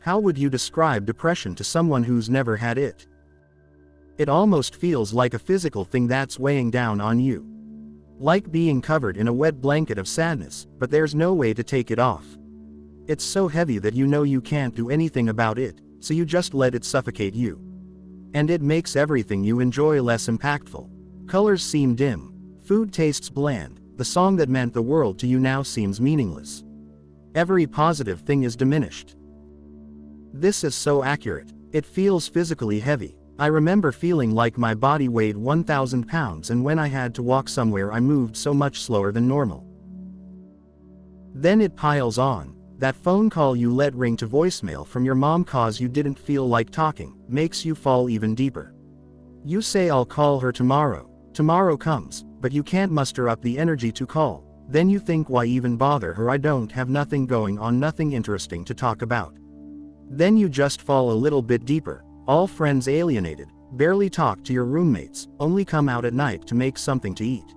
How would you describe depression to someone who's never had it? It almost feels like a physical thing that's weighing down on you. Like being covered in a wet blanket of sadness, but there's no way to take it off. It's so heavy that you know you can't do anything about it, so you just let it suffocate you. And it makes everything you enjoy less impactful. Colors seem dim. Food tastes bland. The song that meant the world to you now seems meaningless. Every positive thing is diminished. This is so accurate. It feels physically heavy. I remember feeling like my body weighed 1,000 pounds, and when I had to walk somewhere I moved so much slower than normal. Then it piles on. That phone call you let ring to voicemail from your mom cause you didn't feel like talking, makes you fall even deeper. You say I'll call her tomorrow. Tomorrow comes, but you can't muster up the energy to call. Then you think, why even bother her? I don't have nothing going on, nothing interesting to talk about. Then you just fall a little bit deeper. All friends alienated, barely talk to your roommates, only come out at night to make something to eat.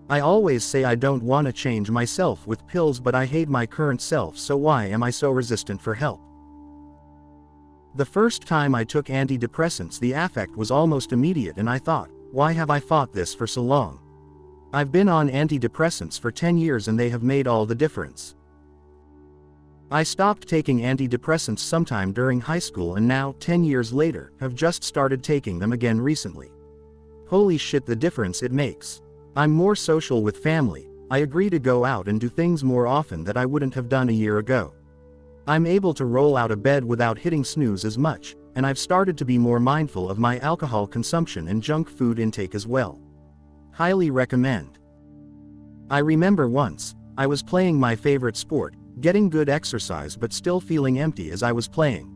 I always say I don't want to change myself with pills, but I hate my current self, so why am I so resistant for help? The first time I took antidepressants the affect was almost immediate, and I thought, why have I fought this for so long? I've been on antidepressants for 10 years and they have made all the difference. I stopped taking antidepressants sometime during high school, and now, 10 years later, have just started taking them again recently. Holy shit, the difference it makes. I'm more social with family. I agree to go out and do things more often that I wouldn't have done a year ago. I'm able to roll out of bed without hitting snooze as much, and I've started to be more mindful of my alcohol consumption and junk food intake as well. Highly recommend. I remember once, I was playing my favorite sport, getting good exercise but still feeling empty as I was playing.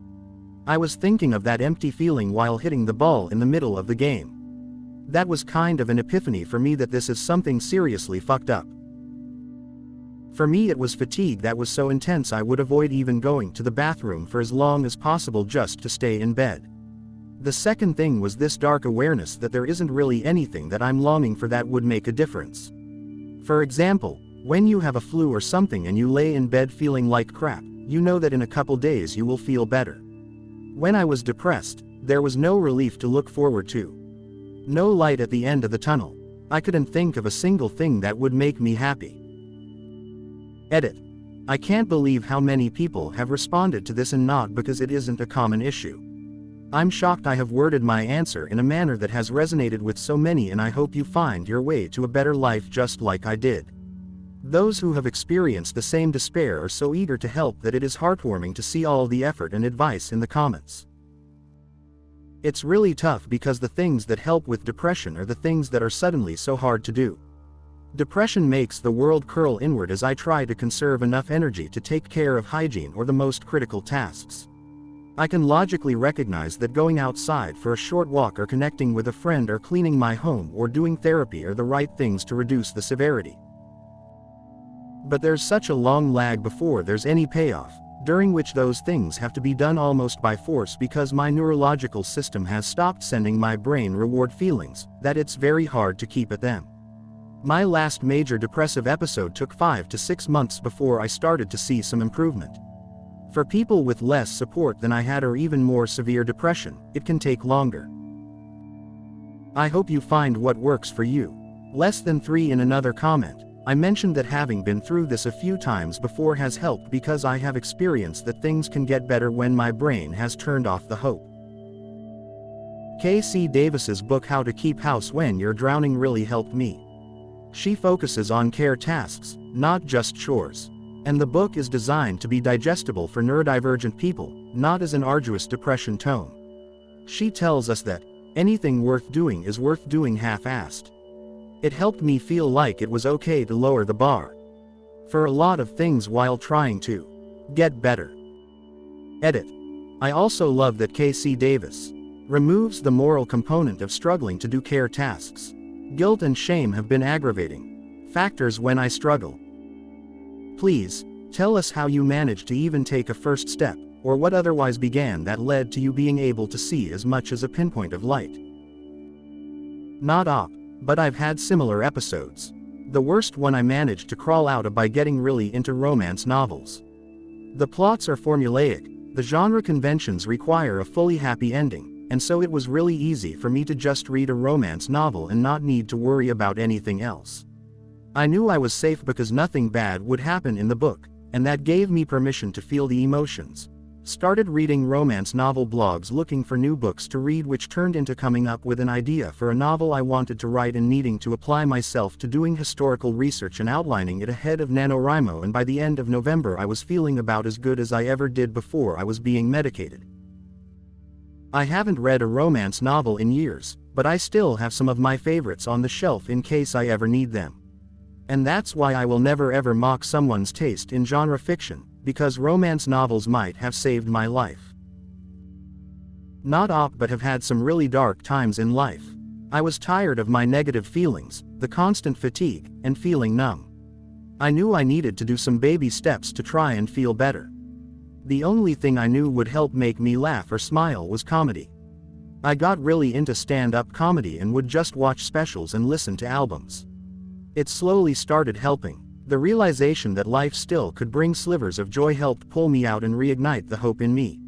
I was thinking of that empty feeling while hitting the ball in the middle of the game. That was kind of an epiphany for me that this is something seriously fucked up. For me it was fatigue that was so intense I would avoid even going to the bathroom for as long as possible just to stay in bed. The second thing was this dark awareness that there isn't really anything that I'm longing for that would make a difference. For example, when you have a flu or something and you lay in bed feeling like crap, you know that in a couple days you will feel better. When I was depressed, there was no relief to look forward to. No light at the end of the tunnel. I couldn't think of a single thing that would make me happy. Edit. I can't believe how many people have responded to this, and not because it isn't a common issue. I'm shocked I have worded my answer in a manner that has resonated with so many, and I hope you find your way to a better life just like I did. Those who have experienced the same despair are so eager to help that it is heartwarming to see all the effort and advice in the comments. It's really tough because the things that help with depression are the things that are suddenly so hard to do. Depression makes the world curl inward as I try to conserve enough energy to take care of hygiene or the most critical tasks. I can logically recognize that going outside for a short walk or connecting with a friend or cleaning my home or doing therapy are the right things to reduce the severity. But there's such a long lag before there's any payoff, during which those things have to be done almost by force because my neurological system has stopped sending my brain reward feelings, that it's very hard to keep at them. My last major depressive episode took 5 to 6 months before I started to see some improvement. For people with less support than I had or even more severe depression, it can take longer. I hope you find what works for you. Less than 3 in another comment. I mentioned that having been through this a few times before has helped because I have experienced that things can get better when my brain has turned off the hope. K.C. Davis's book How to Keep House When You're Drowning really helped me. She focuses on care tasks, not just chores. And the book is designed to be digestible for neurodivergent people, not as an arduous depression tome. She tells us that anything worth doing is worth doing half-assed. It helped me feel like it was okay to lower the bar for a lot of things while trying to get better. Edit. I also love that K.C. Davis removes the moral component of struggling to do care tasks. Guilt and shame have been aggravating factors when I struggle. Please, tell us how you managed to even take a first step, or what otherwise began that led to you being able to see as much as a pinpoint of light. Not op. But I've had similar episodes. The worst one I managed to crawl out of by getting really into romance novels. The plots are formulaic, The genre conventions require a fully happy ending, and so it was really easy for me to just read a romance novel and not need to worry about anything else. I knew I was safe because nothing bad would happen in the book, and that gave me permission to feel the emotions. Started reading romance novel blogs looking for new books to read, which turned into coming up with an idea for a novel I wanted to write and needing to apply myself to doing historical research and outlining it ahead of NaNoWriMo, and by the end of November I was feeling about as good as I ever did before I was being medicated. I haven't read a romance novel in years, but I still have some of my favorites on the shelf in case I ever need them. And that's why I will never ever mock someone's taste in genre fiction, because romance novels might have saved my life. Not op, but have had some really dark times in life. I was tired of my negative feelings, the constant fatigue, and feeling numb. I knew I needed to do some baby steps to try and feel better. The only thing I knew would help make me laugh or smile was comedy. I got really into stand-up comedy and would just watch specials and listen to albums. It slowly started helping. The realization that life still could bring slivers of joy helped pull me out and reignite the hope in me.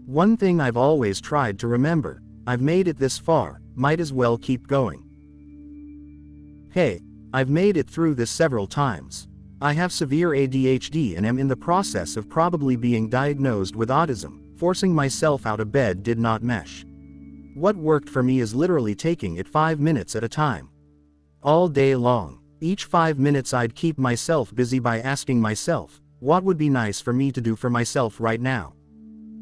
One thing I've always tried to remember: I've made it this far, might as well keep going. Hey, I've made it through this several times. I have severe ADHD and am in the process of probably being diagnosed with autism. Forcing myself out of bed did not mesh. What worked for me is literally taking it 5 minutes at a time. All day long. Each 5 minutes I'd keep myself busy by asking myself, what would be nice for me to do for myself right now?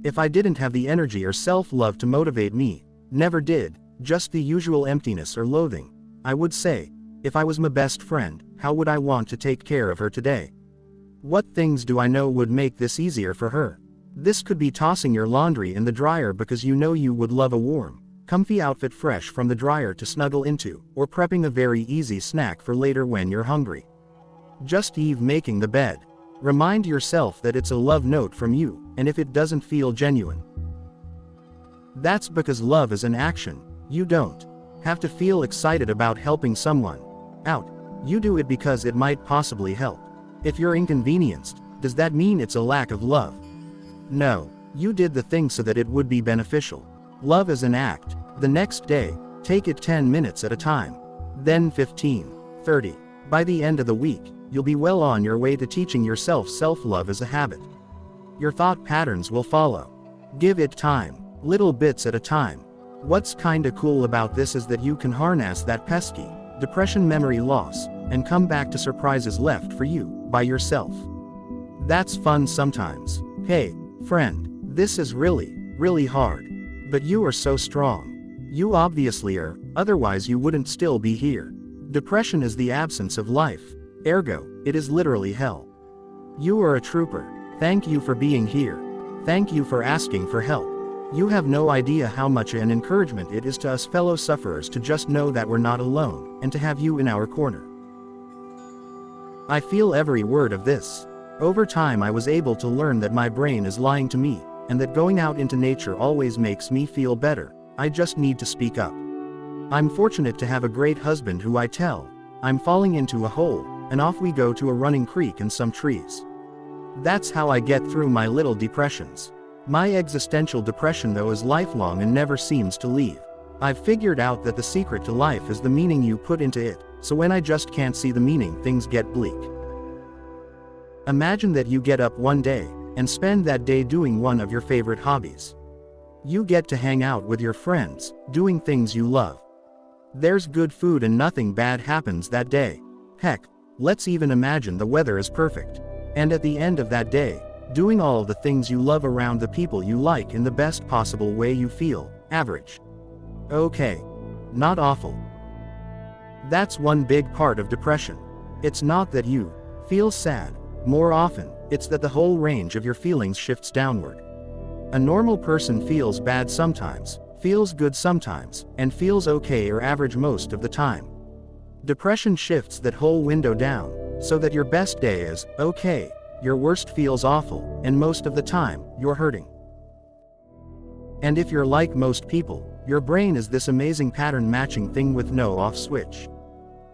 If I didn't have the energy or self-love to motivate me, never did, just the usual emptiness or loathing, I would say, if I was my best friend, how would I want to take care of her today? What things do I know would make this easier for her? This could be tossing your laundry in the dryer because you know you would love a warm, comfy outfit fresh from the dryer to snuggle into, or prepping a very easy snack for later when you're hungry. Just making the bed. Remind yourself that it's a love note from you, and if it doesn't feel genuine, that's because love is an action. You don't have to feel excited about helping someone out. You do it because it might possibly help. If you're inconvenienced, does that mean it's a lack of love? No, you did the thing so that it would be beneficial. Love is an act. The next day, take it 10 minutes at a time. Then 15, 30. By the end of the week, you'll be well on your way to teaching yourself self-love as a habit. Your thought patterns will follow. Give it time, little bits at a time. What's kinda cool about this is that you can harness that pesky depression memory loss, and come back to surprises left for you by yourself. That's fun sometimes. Hey, friend, this is really, really hard. But you are so strong. You obviously are, otherwise you wouldn't still be here. Depression is the absence of life. Ergo, it is literally hell. You are a trooper. Thank you for being here. Thank you for asking for help. You have no idea how much an encouragement it is to us fellow sufferers to just know that we're not alone, and to have you in our corner. I feel every word of this. Over time I was able to learn that my brain is lying to me, and that going out into nature always makes me feel better. I just need to speak up. I'm fortunate to have a great husband who I tell, I'm falling into a hole, and off we go to a running creek and some trees. That's how I get through my little depressions. My existential depression though is lifelong and never seems to leave. I've figured out that the secret to life is the meaning you put into it, so when I just can't see the meaning, things get bleak. Imagine that you get up one day, and spend that day doing one of your favorite hobbies. You get to hang out with your friends, doing things you love. There's good food and nothing bad happens that day. Heck, let's even imagine the weather is perfect. And at the end of that day, doing all of the things you love around the people you like in the best possible way, you feel average. Okay. Not awful. That's one big part of depression. It's not that you feel sad. More often, it's that the whole range of your feelings shifts downward. A normal person feels bad sometimes, feels good sometimes, and feels okay or average most of the time. Depression shifts that whole window down, so that your best day is okay, your worst feels awful, and most of the time, you're hurting. And if you're like most people, your brain is this amazing pattern matching thing with no off switch.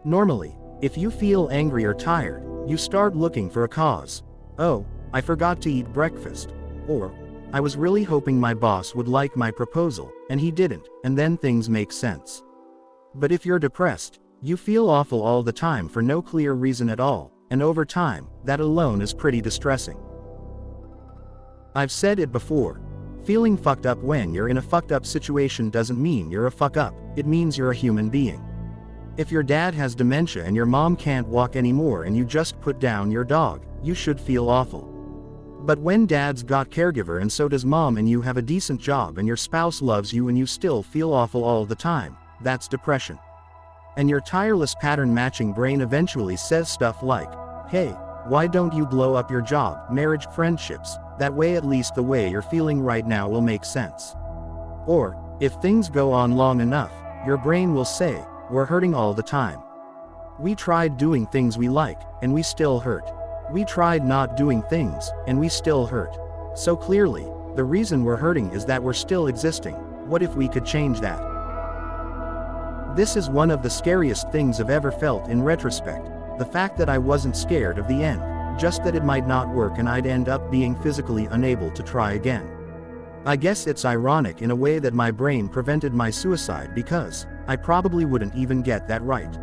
Normally, if you feel angry or tired, you start looking for a cause. Oh, I forgot to eat breakfast. Or, I was really hoping my boss would like my proposal, and he didn't, and then things make sense. But if you're depressed, you feel awful all the time for no clear reason at all, and over time, that alone is pretty distressing. I've said it before. Feeling fucked up when you're in a fucked up situation doesn't mean you're a fuck up, it means you're a human being. If your dad has dementia and your mom can't walk anymore and you just put down your dog, you should feel awful. But when dad's got caregiver and so does mom and you have a decent job and your spouse loves you and you still feel awful all the time, that's depression. And your tireless pattern matching brain eventually says stuff like, hey, why don't you blow up your job, marriage, friendships, that way at least the way you're feeling right now will make sense. Or, if things go on long enough, your brain will say, we're hurting all the time. We tried doing things we like, and we still hurt. We tried not doing things, and we still hurt. So clearly, the reason we're hurting is that we're still existing. What if we could change that? This is one of the scariest things I've ever felt in retrospect. The fact that I wasn't scared of the end, just that it might not work and I'd end up being physically unable to try again. I guess it's ironic in a way that my brain prevented my suicide because I probably wouldn't even get that right.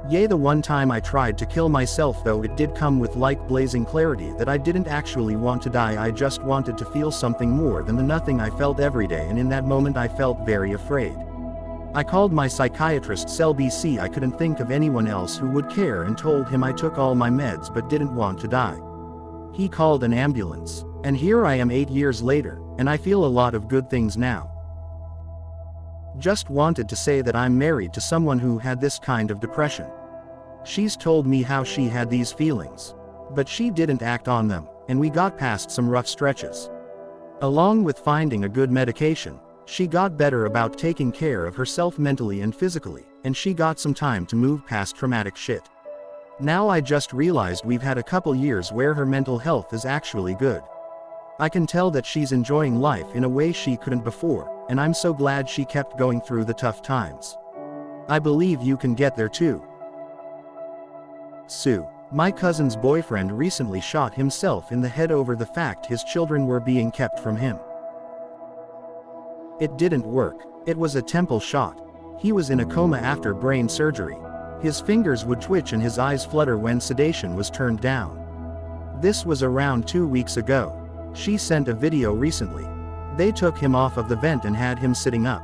Yay, the one time I tried to kill myself, though, it did come with like blazing clarity that I didn't actually want to die, I just wanted to feel something more than the nothing I felt every day, and in that moment I felt very afraid. I called my psychiatrist cell BC, I couldn't think of anyone else who would care, and told him I took all my meds but didn't want to die. He called an ambulance. And here I am 8 years later, and I feel a lot of good things now. Just wanted to say that I'm married to someone who had this kind of depression. She's told me how she had these feelings. But she didn't act on them, and we got past some rough stretches. Along with finding a good medication, she got better about taking care of herself mentally and physically, and she got some time to move past traumatic shit. Now I just realized we've had a couple years where her mental health is actually good. I can tell that she's enjoying life in a way she couldn't before, and I'm so glad she kept going through the tough times. I believe you can get there too. Sue, my cousin's boyfriend, recently shot himself in the head over the fact his children were being kept from him. It didn't work. It was a temple shot. He was in a coma after brain surgery. His fingers would twitch and his eyes flutter when sedation was turned down. This was around 2 weeks ago. She sent a video recently. They took him off of the vent and had him sitting up.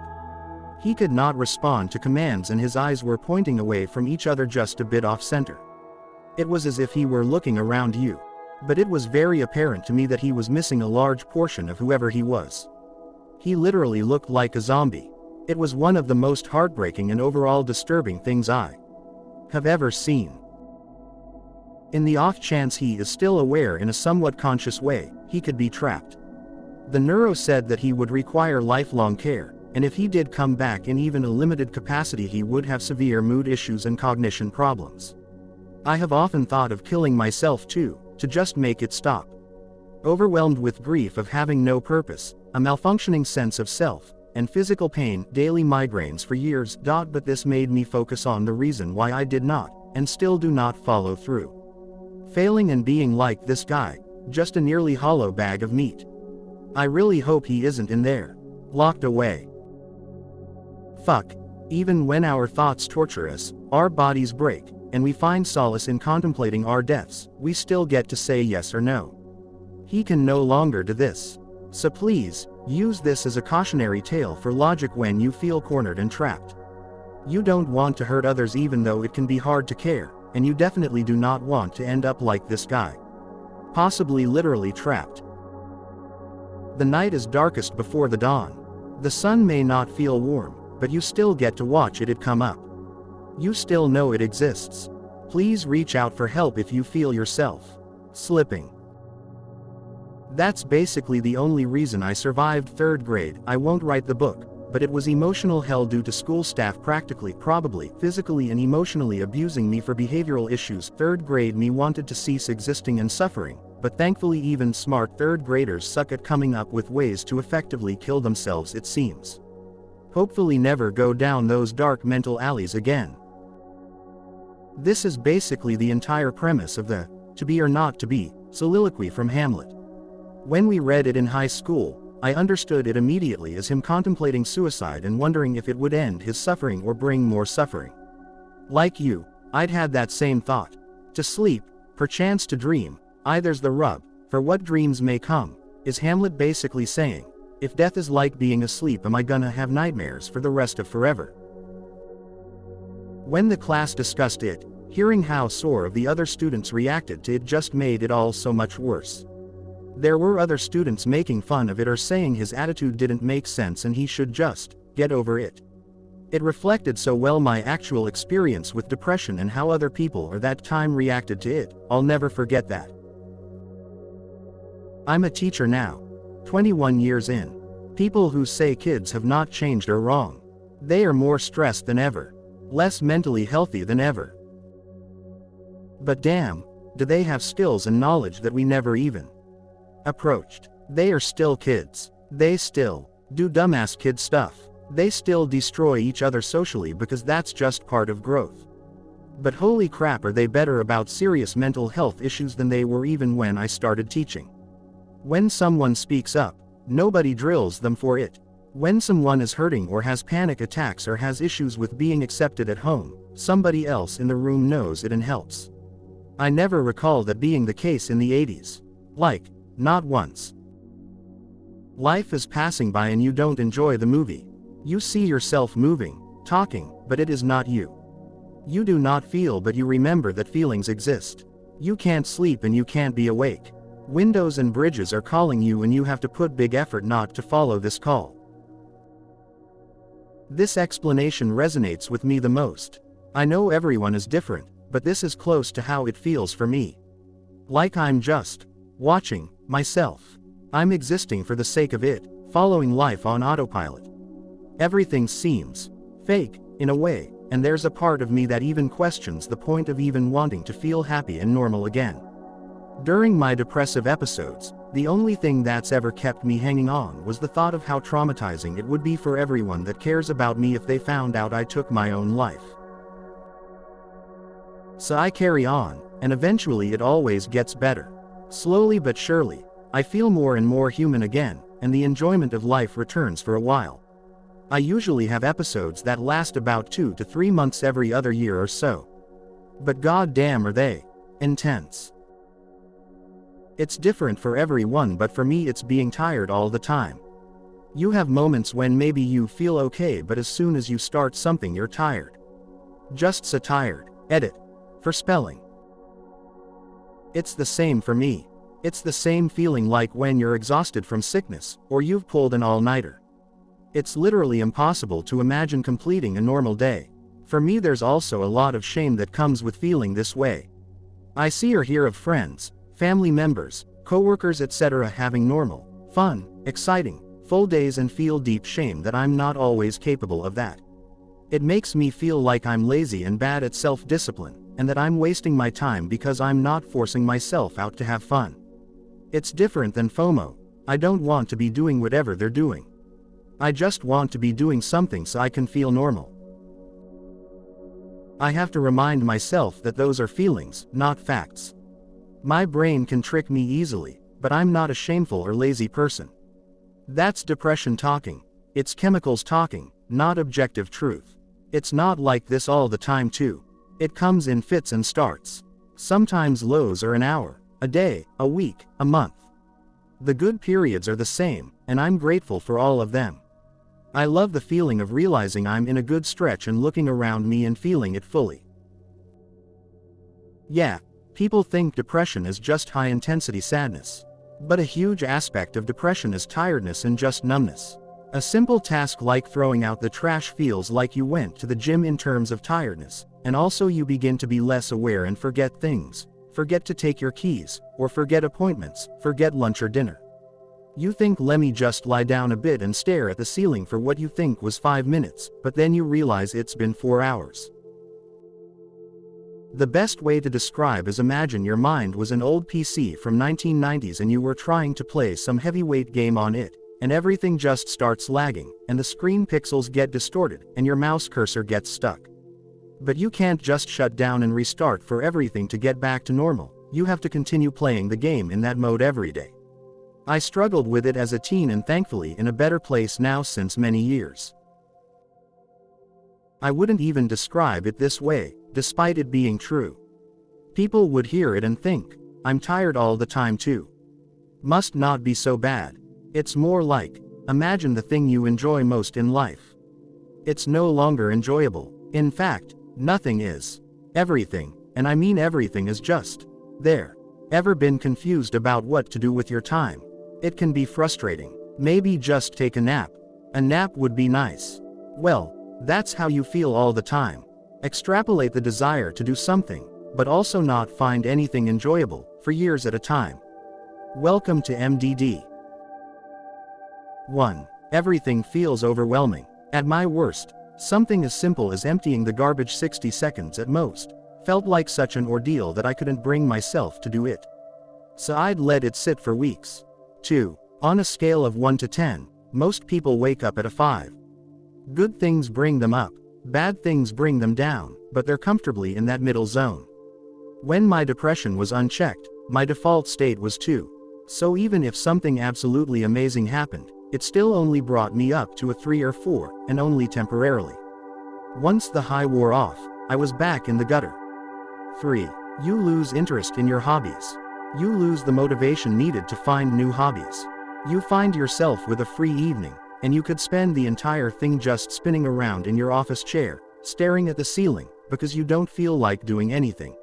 He could not respond to commands and his eyes were pointing away from each other just a bit off center. It was as if he were looking around you. But it was very apparent to me that he was missing a large portion of whoever he was. He literally looked like a zombie. It was one of the most heartbreaking and overall disturbing things I have ever seen. In the off chance he is still aware in a somewhat conscious way, he could be trapped. The neuro said that he would require lifelong care, and if he did come back in even a limited capacity he would have severe mood issues and cognition problems. I have often thought of killing myself too, to just make it stop. Overwhelmed with grief of having no purpose, a malfunctioning sense of self, and physical pain, daily migraines for years. But this made me focus on the reason why I did not, and still do not, follow through. Failing and being like this guy, just a nearly hollow bag of meat. I really hope he isn't in there, locked away. Fuck. Even when our thoughts torture us, our bodies break, and we find solace in contemplating our deaths, we still get to say yes or no. He can no longer do this. So please, use this as a cautionary tale for logic when you feel cornered and trapped. You don't want to hurt others even though it can be hard to care, and you definitely do not want to end up like this guy. Possibly literally trapped. The night is darkest before the dawn. The sun may not feel warm, but you still get to watch it come up. You still know it exists. Please reach out for help if you feel yourself slipping. That's basically the only reason I survived 3rd grade. I won't write the book, but it was emotional hell due to school staff practically, probably, physically and emotionally abusing me for behavioral issues. 3rd grade me wanted to cease existing and suffering, but thankfully even smart 3rd graders suck at coming up with ways to effectively kill themselves, it seems. Hopefully never go down those dark mental alleys again. This is basically the entire premise of the "to be or not to be" soliloquy from Hamlet. When we read it in high school, I understood it immediately as him contemplating suicide and wondering if it would end his suffering or bring more suffering. Like you, I'd had that same thought. To sleep, perchance to dream, there's the rub, for what dreams may come, is Hamlet basically saying, if death is like being asleep, am I gonna have nightmares for the rest of forever? When the class discussed it, hearing how sore of the other students reacted to it just made it all so much worse. There were other students making fun of it or saying his attitude didn't make sense and he should just get over it. It reflected so well my actual experience with depression and how other people at that time reacted to it. I'll never forget that. I'm a teacher now, 21 years in. People who say kids have not changed are wrong. They are more stressed than ever, less mentally healthy than ever. But damn, do they have skills and knowledge that we never even approached. They are still kids. They still do dumbass kid stuff. They still destroy each other socially because that's just part of growth. But holy crap, are they better about serious mental health issues than they were even when I started teaching. When someone speaks up, nobody drills them for it. When someone is hurting or has panic attacks or has issues with being accepted at home, somebody else in the room knows it and helps. I never recall that being the case in the 80s. Like, not once. Life is passing by and you don't enjoy the movie. You see yourself moving, talking, but it is not you. You do not feel, but you remember that feelings exist. You can't sleep and you can't be awake. Windows and bridges are calling you and you have to put big effort not to follow this call. This explanation resonates with me the most. I know everyone is different, but this is close to how it feels for me. Like I'm just watching myself. I'm existing for the sake of it, following life on autopilot. Everything seems fake, in a way, and there's a part of me that even questions the point of even wanting to feel happy and normal again. During my depressive episodes, the only thing that's ever kept me hanging on was the thought of how traumatizing it would be for everyone that cares about me if they found out I took my own life. So I carry on, and eventually it always gets better. Slowly but surely, I feel more and more human again, and the enjoyment of life returns for a while. I usually have episodes that last about 2 to 3 months every other year or so. But goddamn are they intense. It's different for everyone, but for me it's being tired all the time. You have moments when maybe you feel okay, but as soon as you start something you're tired. Just so tired. Edit. For spelling. It's the same for me. It's the same feeling like when you're exhausted from sickness, or you've pulled an all-nighter. It's literally impossible to imagine completing a normal day. For me there's also a lot of shame that comes with feeling this way. I see or hear of friends, family members, coworkers etc. having normal, fun, exciting, full days and feel deep shame that I'm not always capable of that. It makes me feel like I'm lazy and bad at self-discipline, and that I'm wasting my time because I'm not forcing myself out to have fun. It's different than FOMO. I don't want to be doing whatever they're doing. I just want to be doing something so I can feel normal. I have to remind myself that those are feelings, not facts. My brain can trick me easily, but I'm not a shameful or lazy person. That's depression talking. It's chemicals talking, not objective truth. It's not like this all the time too. It comes in fits and starts. Sometimes lows are an hour, a day, a week, a month. The good periods are the same, and I'm grateful for all of them. I love the feeling of realizing I'm in a good stretch and looking around me and feeling it fully. Yeah, people think depression is just high-intensity sadness. But a huge aspect of depression is tiredness and just numbness. A simple task like throwing out the trash feels like you went to the gym in terms of tiredness, and also you begin to be less aware and forget things. Forget to take your keys, or forget appointments, forget lunch or dinner. You think let me just lie down a bit and stare at the ceiling for what you think was 5 minutes, but then you realize it's been 4 hours. The best way to describe is imagine your mind was an old PC from 1990s and you were trying to play some heavyweight game on it, and everything just starts lagging, and the screen pixels get distorted, and your mouse cursor gets stuck. But you can't just shut down and restart for everything to get back to normal. You have to continue playing the game in that mode every day. I struggled with it as a teen and thankfully in a better place now since many years. I wouldn't even describe it this way, despite it being true. People would hear it and think, I'm tired all the time too. Must not be so bad. It's more like, imagine the thing you enjoy most in life. It's no longer enjoyable. In fact, nothing is. Everything, and I mean everything, is just there. Ever been confused about what to do with your time? It can be frustrating. Maybe just take a nap. A nap would be nice. Well, that's how you feel all the time. Extrapolate the desire to do something, but also not find anything enjoyable, for years at a time. Welcome to MDD. 1. Everything feels overwhelming. At my worst, something as simple as emptying the garbage 60 seconds at most felt like such an ordeal that I couldn't bring myself to do it. So I'd let it sit for weeks. 2. On a scale of 1 to 10, most people wake up at a 5. Good things bring them up, bad things bring them down, but they're comfortably in that middle zone. When my depression was unchecked, my default state was 2. So even if something absolutely amazing happened, it still only brought me up to a 3 or 4, and only temporarily. Once the high wore off, I was back in the gutter. 3. You lose interest in your hobbies. You lose the motivation needed to find new hobbies. You find yourself with a free evening, and you could spend the entire thing just spinning around in your office chair, staring at the ceiling, because you don't feel like doing anything.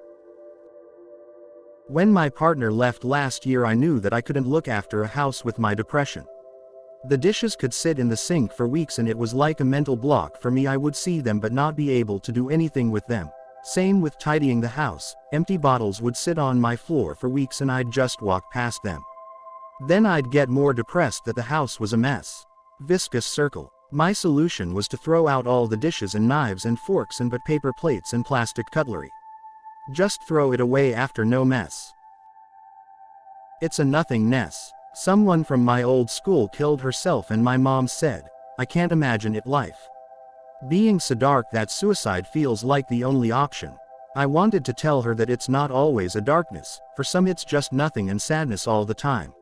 When my partner left last year, I knew that I couldn't look after a house with my depression. The dishes could sit in the sink for weeks and it was like a mental block for me. I would see them but not be able to do anything with them. Same with tidying the house. Empty bottles would sit on my floor for weeks and I'd just walk past them. Then I'd get more depressed that the house was a mess. Viscous circle. My solution was to throw out all the dishes and knives and forks and but paper plates and plastic cutlery. Just throw it away after no mess. It's a nothingness. Someone from my old school killed herself and my mom said, I can't imagine it life. Being so dark that suicide feels like the only option. I wanted to tell her that it's not always a darkness, for some it's just nothing and sadness all the time.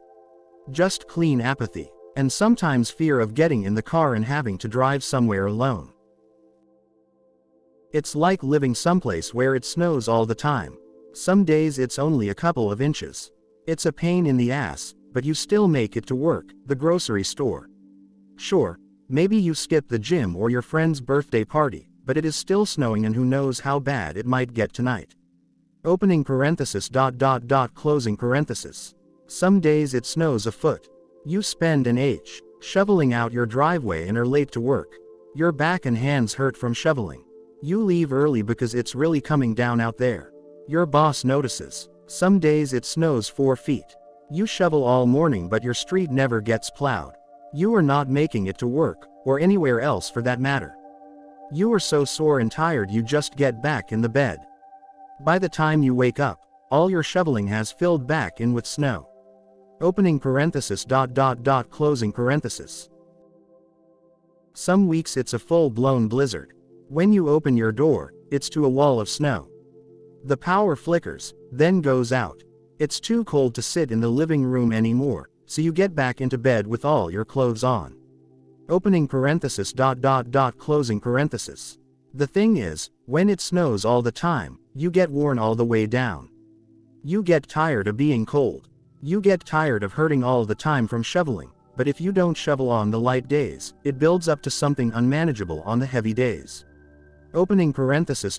Just clean apathy, and sometimes fear of getting in the car and having to drive somewhere alone. It's like living someplace where it snows all the time. Some days it's only a couple of inches. It's a pain in the ass, but you still make it to work, the grocery store. Sure, maybe you skip the gym or your friend's birthday party, but it is still snowing and who knows how bad it might get tonight. Opening parenthesis ... closing parenthesis. Some days it snows a foot. You spend an age shoveling out your driveway and are late to work. Your back and hands hurt from shoveling. You leave early because it's really coming down out there. Your boss notices. Some days it snows 4 feet. You shovel all morning but your street never gets plowed. You are not making it to work, or anywhere else for that matter. You are so sore and tired you just get back in the bed. By the time you wake up, all your shoveling has filled back in with snow. Opening parenthesis ... closing parenthesis. Some weeks it's a full-blown blizzard. When you open your door, it's to a wall of snow. The power flickers, then goes out. It's too cold to sit in the living room anymore, so you get back into bed with all your clothes on. Opening parenthesis ... closing parenthesis. The thing is, when it snows all the time, you get worn all the way down. You get tired of being cold. You get tired of hurting all the time from shoveling, but if you don't shovel on the light days, it builds up to something unmanageable on the heavy days. Opening parenthesis ...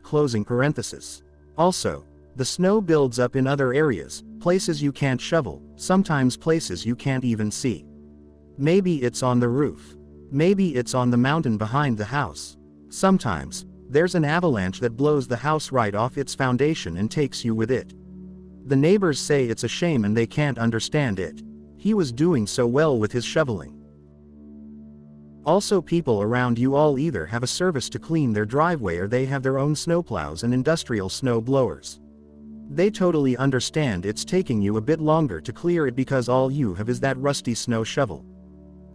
closing parenthesis. Also, the snow builds up in other areas, places you can't shovel, sometimes places you can't even see. Maybe it's on the roof. Maybe it's on the mountain behind the house. Sometimes, there's an avalanche that blows the house right off its foundation and takes you with it. The neighbors say it's a shame and they can't understand it. He was doing so well with his shoveling. Also, people around you all either have a service to clean their driveway or they have their own snowplows and industrial snow blowers. They totally understand it's taking you a bit longer to clear it because all you have is that rusty snow shovel.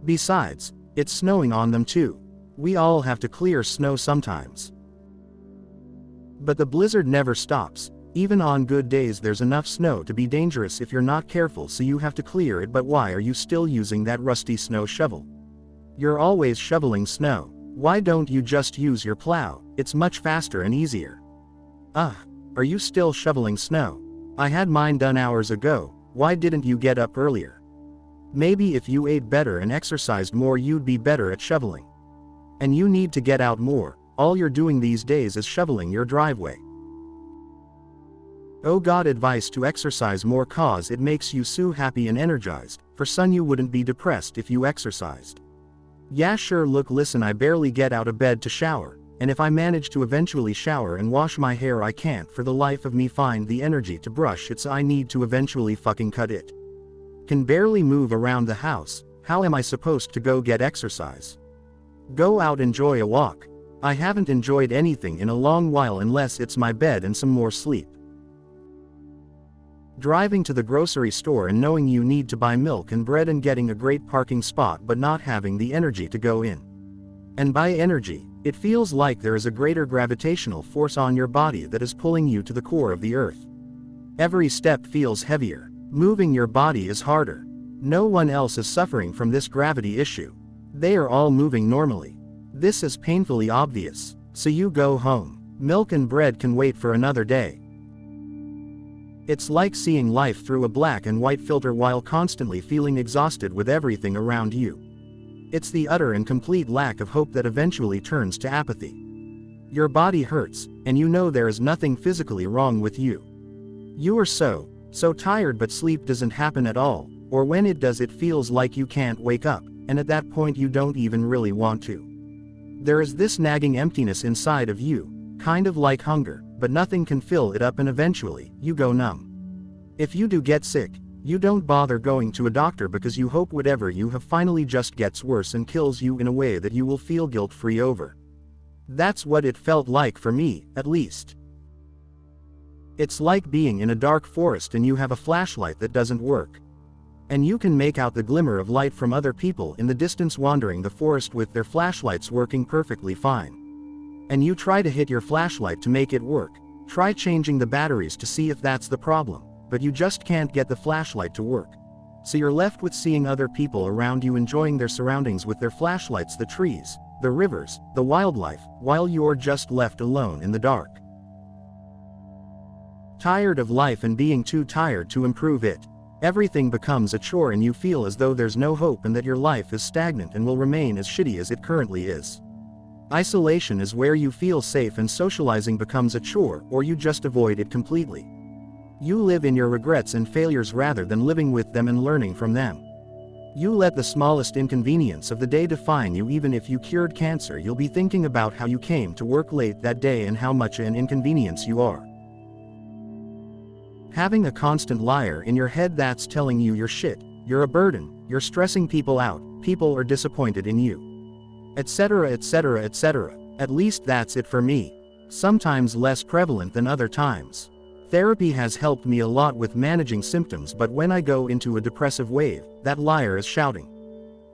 Besides, it's snowing on them too. We all have to clear snow sometimes. But the blizzard never stops. Even on good days there's enough snow to be dangerous if you're not careful, so you have to clear it. But why are you still using that rusty snow shovel? You're always shoveling snow. Why don't you just use your plow? It's much faster and easier. Are you still shoveling snow? I had mine done hours ago. Why didn't you get up earlier? Maybe if you ate better and exercised more you'd be better at shoveling. And you need to get out more. All you're doing these days is shoveling your driveway. Oh God, advice to exercise more cause it makes you so happy and energized. For son, you wouldn't be depressed if you exercised. Yeah sure, look listen, I barely get out of bed to shower, and if I manage to eventually shower and wash my hair I can't for the life of me find the energy to brush it, so I need to eventually fucking cut it. Can barely move around the house, how am I supposed to go get exercise? Go out, enjoy a walk. I haven't enjoyed anything in a long while unless it's my bed and some more sleep. Driving to the grocery store and knowing you need to buy milk and bread and getting a great parking spot but not having the energy to go in. And by energy, it feels like there is a greater gravitational force on your body that is pulling you to the core of the earth. Every step feels heavier. Moving your body is harder. No one else is suffering from this gravity issue. They are all moving normally. This is painfully obvious. So you go home. Milk and bread can wait for another day. It's like seeing life through a black and white filter while constantly feeling exhausted with everything around you. It's the utter and complete lack of hope that eventually turns to apathy. Your body hurts, and you know there is nothing physically wrong with you. You are so tired, but sleep doesn't happen at all, or when it does it feels like you can't wake up, and at that point you don't even really want to. There is this nagging emptiness inside of you, kind of like hunger, but nothing can fill it up and eventually, you go numb. If you do get sick, you don't bother going to a doctor because you hope whatever you have finally just gets worse and kills you in a way that you will feel guilt-free over. That's what it felt like for me, at least. It's like being in a dark forest and you have a flashlight that doesn't work. And you can make out the glimmer of light from other people in the distance wandering the forest with their flashlights working perfectly fine. And you try to hit your flashlight to make it work, try changing the batteries to see if that's the problem, but you just can't get the flashlight to work. So you're left with seeing other people around you enjoying their surroundings with their flashlights, the trees, the rivers, the wildlife, while you're just left alone in the dark. Tired of life and being too tired to improve it. Everything becomes a chore and you feel as though there's no hope and that your life is stagnant and will remain as shitty as it currently is. Isolation is where you feel safe and socializing becomes a chore, or you just avoid it completely. You live in your regrets and failures rather than living with them and learning from them. You let the smallest inconvenience of the day define you. Even if you cured cancer, you'll be thinking about how you came to work late that day and how much an inconvenience you are. Having a constant liar in your head that's telling you you're shit, you're a burden, you're stressing people out, people are disappointed in you, etc., etc., etc. At least that's it for me. Sometimes less prevalent than other times. Therapy has helped me a lot with managing symptoms, but when I go into a depressive wave, that liar is shouting.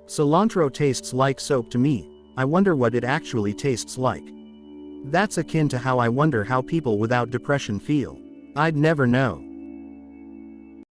Cilantro tastes like soap to me. I wonder what it actually tastes like. That's akin to how I wonder how people without depression feel. I'd never know.